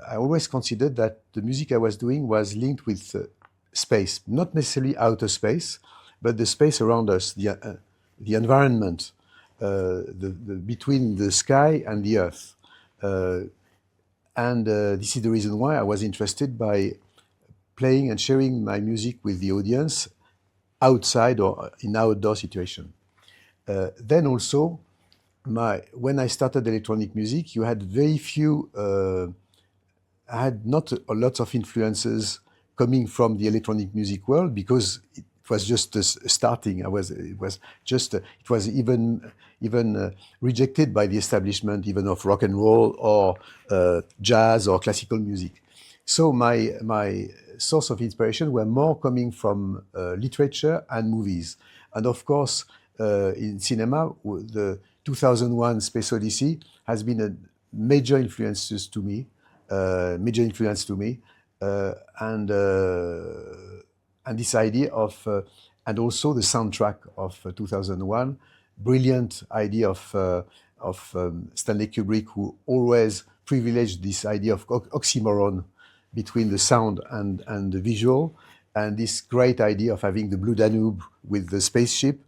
I always considered that the music I was doing was linked with space, not necessarily outer space, but the space around us, the environment, between the sky and the earth. And this is the reason why I was interested by playing and sharing my music with the audience outside or in outdoor situation. Then also, when I started electronic music, you had very few. I had not a lot of influences coming from the electronic music world because it was just starting. It was even rejected by the establishment, even of rock and roll or jazz or classical music. So my source of inspiration were more coming from literature and movies, and of course in cinema, the 2001 Space Odyssey has been a major influence to me, and this idea of and also the soundtrack of 2001, brilliant idea of Stanley Kubrick, who always privileged this idea of oxymoron between the sound and the visual, and this great idea of having the Blue Danube with the spaceship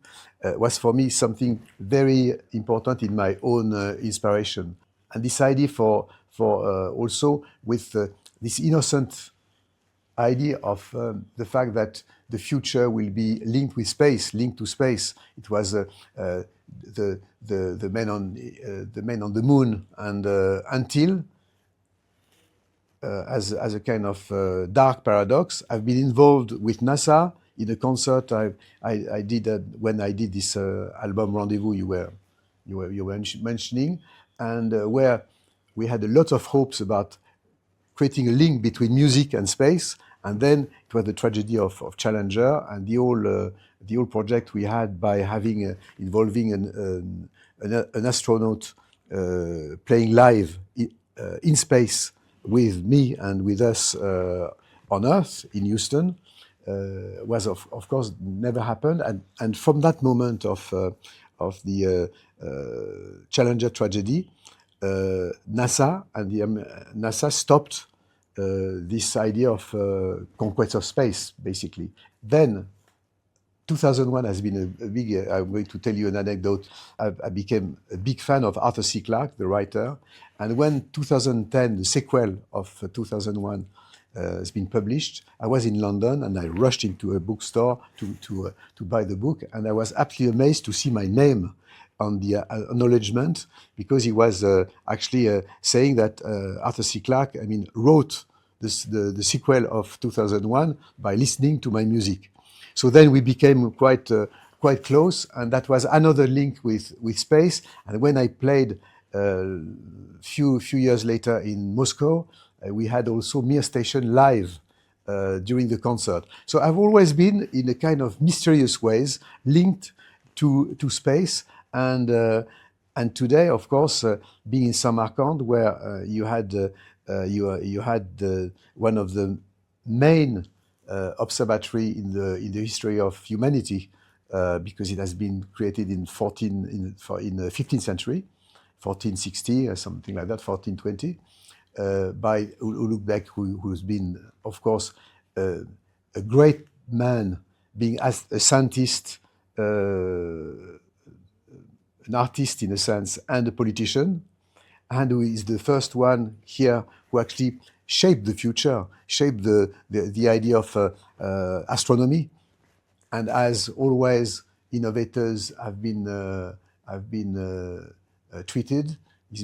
was for me something very important in my own inspiration. And this idea for also with this innocent idea of the fact that the future will be linked with space, linked to space. It was the men on the moon, and until as a kind of dark paradox, I've been involved with NASA in a concert I did when I did this album Rendezvous you were mentioning, and where we had a lot of hopes about creating a link between music and space, and then it was the tragedy of Challenger and the whole project we had by having involving an astronaut playing live in space with me and with us on Earth in Houston was of course never happened, and from that moment of the Challenger tragedy, NASA stopped this idea of conquest of space, basically. Then 2001 has been a big, I'm going to tell you an anecdote. I became a big fan of Arthur C. Clarke, the writer. And when 2010, the sequel of 2001 has been published, I was in London and I rushed into a bookstore to buy the book. And I was absolutely amazed to see my name on the acknowledgement, because he was actually saying that Arthur C. Clarke, wrote the sequel of 2001 by listening to my music. So then we became quite close, and that was another link with space. And when I played few years later in Moscow, we had also Mir Station live during the concert. So I've always been, in a kind of mysterious ways, linked to space. And today, of course, being in Samarkand, where you had one of the main observatory in the history of humanity, because it has been created in the 15th century, 1460 or something like that, 1420, by Ulugh, who's been, of course, a great man, being as a scientist, an artist in a sense, and a politician, and who is the first one here who actually shaped the future, shaped the idea of astronomy. And as always, innovators have been treated. He's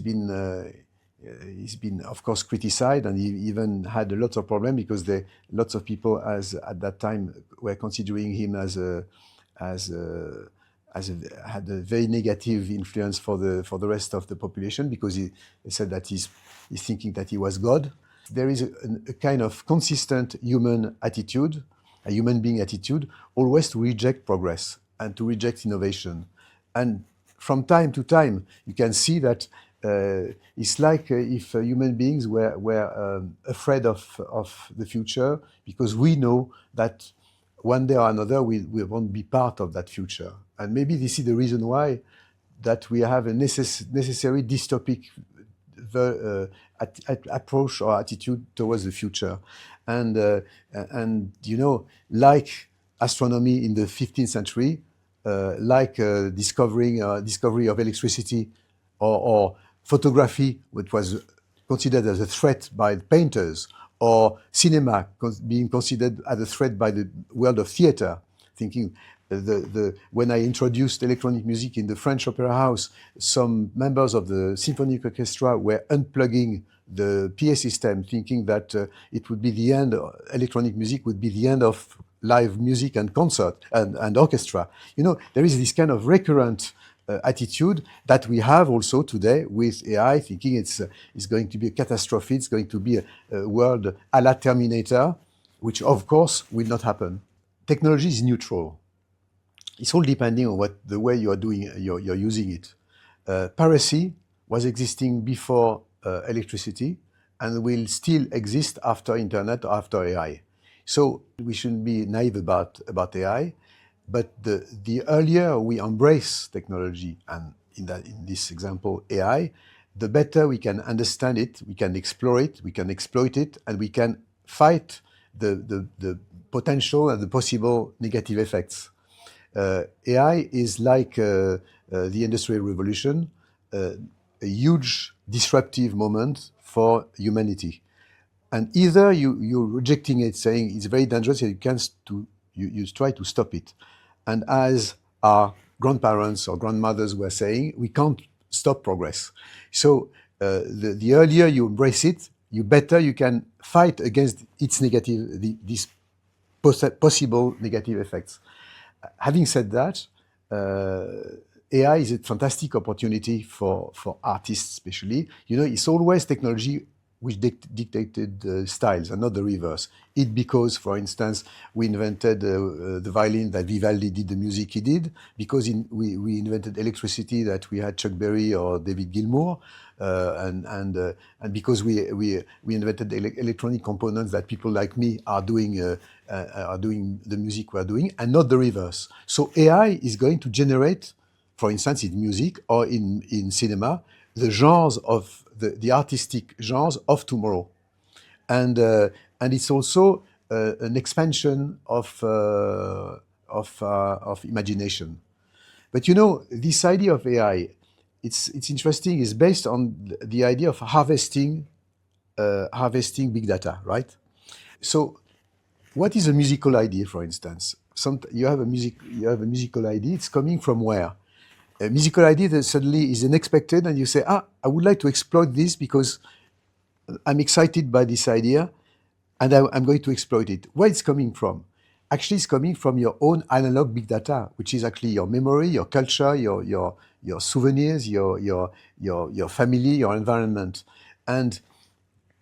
been of course criticized, and he even had a lot of problems because lots of people at that time were considering him had a very negative influence for the rest of the population, because he said that he's thinking that he was God. There is a kind of consistent human attitude, a human being attitude, always to reject progress and to reject innovation. And from time to time, you can see that it's like if human beings were afraid of the future, because we know that one day or another we won't be part of that future. And maybe this is the reason why that we have a necessary dystopic approach or attitude towards the future. And you know, like astronomy in the 15th century, like discovery of electricity, or photography, which was considered as a threat by painters, or cinema being considered as a threat by the world of theater. Thinking when I introduced electronic music in the French Opera House, some members of the symphonic orchestra were unplugging the PA system, thinking that it would be the end. Electronic music would be the end of live music and concert and orchestra. You know, there is this kind of recurrent attitude that we have also today with AI, thinking it's going to be a catastrophe, it's going to be a world a la Terminator, which of course will not happen. Technology is neutral. It's all depending on the way you are doing, you're using it. Piracy was existing before electricity and will still exist after internet or after AI. So we shouldn't be naive about AI, but the earlier we embrace technology, and in this example AI, the better we can understand it, we can explore it, we can exploit it, and we can fight the potential and the possible negative effects. AI is like the Industrial Revolution, a huge disruptive moment for humanity. And either you're rejecting it, saying it's very dangerous, and you try to stop it. And as our grandparents or grandmothers were saying, we can't stop progress. So the earlier you embrace it, better you can fight against its these possible negative effects. Having said that, AI is a fantastic opportunity for artists, especially. You know, it's always technology which dictated styles and not the reverse. Because, for instance, we invented the violin that Vivaldi did the music he did, because we invented electricity that we had Chuck Berry or David Gilmour, and because we invented electronic components that people like me are doing the music we're doing, and not the reverse. So AI is going to generate, for instance, in music or in cinema, the genres of the artistic genres of tomorrow, and it's also an expansion of imagination. But you know, this idea of AI, it's interesting. It's based on the idea of harvesting big data, right? So, what is a musical idea, for instance? You have a musical idea. It's coming from where? A musical idea that suddenly is unexpected, and you say, I would like to exploit this because I'm excited by this idea, and I'm going to exploit it. Where it's coming from? Actually, it's coming from your own analog big data, which is actually your memory, your culture, your souvenirs, your family, your environment. And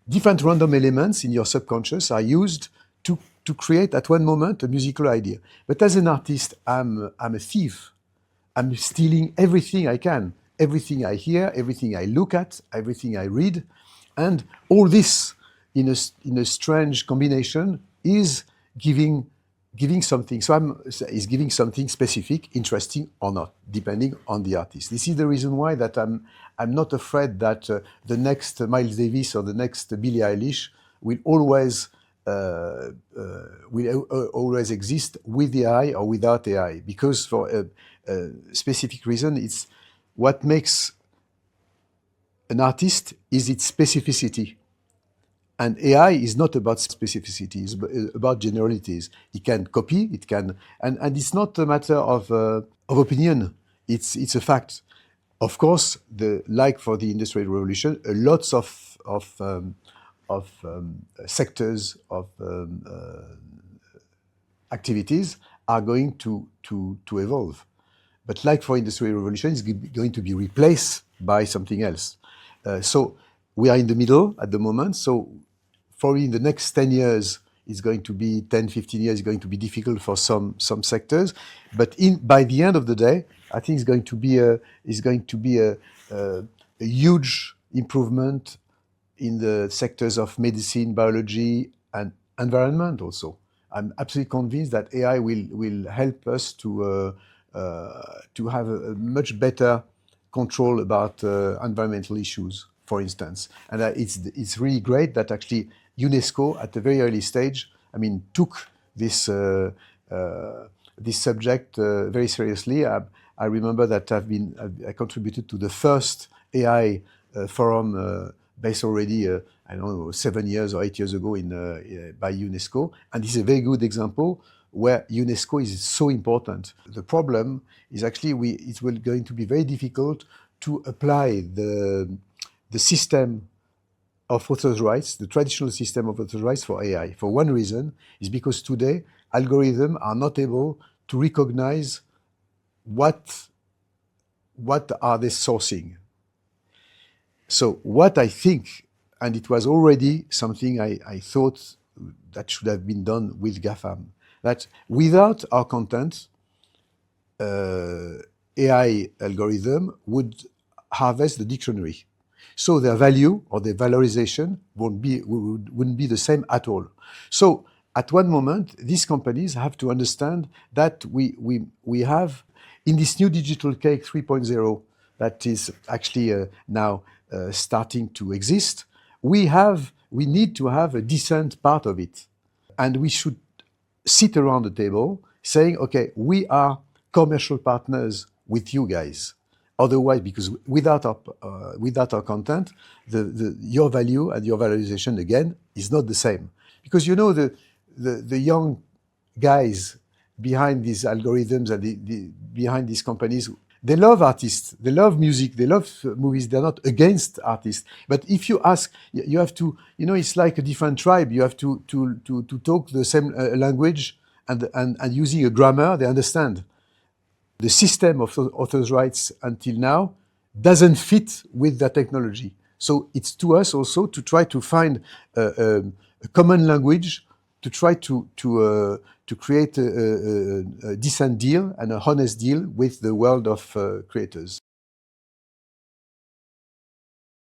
different random elements in your subconscious are used to create at one moment a musical idea. But as an artist, I'm a thief. I'm stealing everything I can, everything I hear, everything I look at, everything I read, and all this in a strange combination is giving something. So is giving something specific, interesting or not, depending on the artist. This is the reason why that I'm not afraid that the next Miles Davis or the next Billie Eilish will always exist with AI or without AI, because for a specific reason, it's what makes an artist is its specificity. And AI is not about specificity, it's about generalities. It can copy, and it's not a matter of opinion, it's a fact. Of course, like for the Industrial Revolution, lots of sectors of activities are going to evolve. But like for Industrial Revolution, it's going to be replaced by something else. So we are in the middle at the moment. So probably in the next 10 years, it's going to be 10, 15 years, it's going to be difficult for some sectors. But by the end of the day, I think it's going to be a huge improvement in the sectors of medicine, biology, and environment also. I'm absolutely convinced that AI will help us to have a much better control about environmental issues. For for instance. And it's really great that actually UNESCO, at a very early stage, I mean, took this this subject very seriously. I remember that I contributed to the first AI forum based already, I don't know, 7 years or 8 years ago by UNESCO. And this is a very good example where UNESCO is so important. The problem is actually it's going to be very difficult to apply the system of authors' rights, the traditional system of authors' rights for AI. For one reason, is because today algorithms are not able to recognize what are they sourcing. So what I think, and it was already something I thought that should have been done with GAFAM, that without our content, AI algorithm would harvest the dictionary. So their value or their valorization wouldn't be the same at all. So at one moment, these companies have to understand that we have, in this new digital cake 3.0 that is actually now starting to exist, we need to have a decent part of it. And we should sit around the table saying, okay, we are commercial partners with you guys. Otherwise, because without our content, your value and your valorization again is not the same. Because you know the young guys behind these algorithms and behind these companies, they love artists, they love music, they love movies. They're not against artists. But if you ask, you have to, you know, it's like a different tribe. You have to talk the same language and using a grammar, they understand. The system of authors' rights until now doesn't fit with the technology. So it's to us also to try to find a common language, to try to create a decent deal and a honest deal with the world of creators.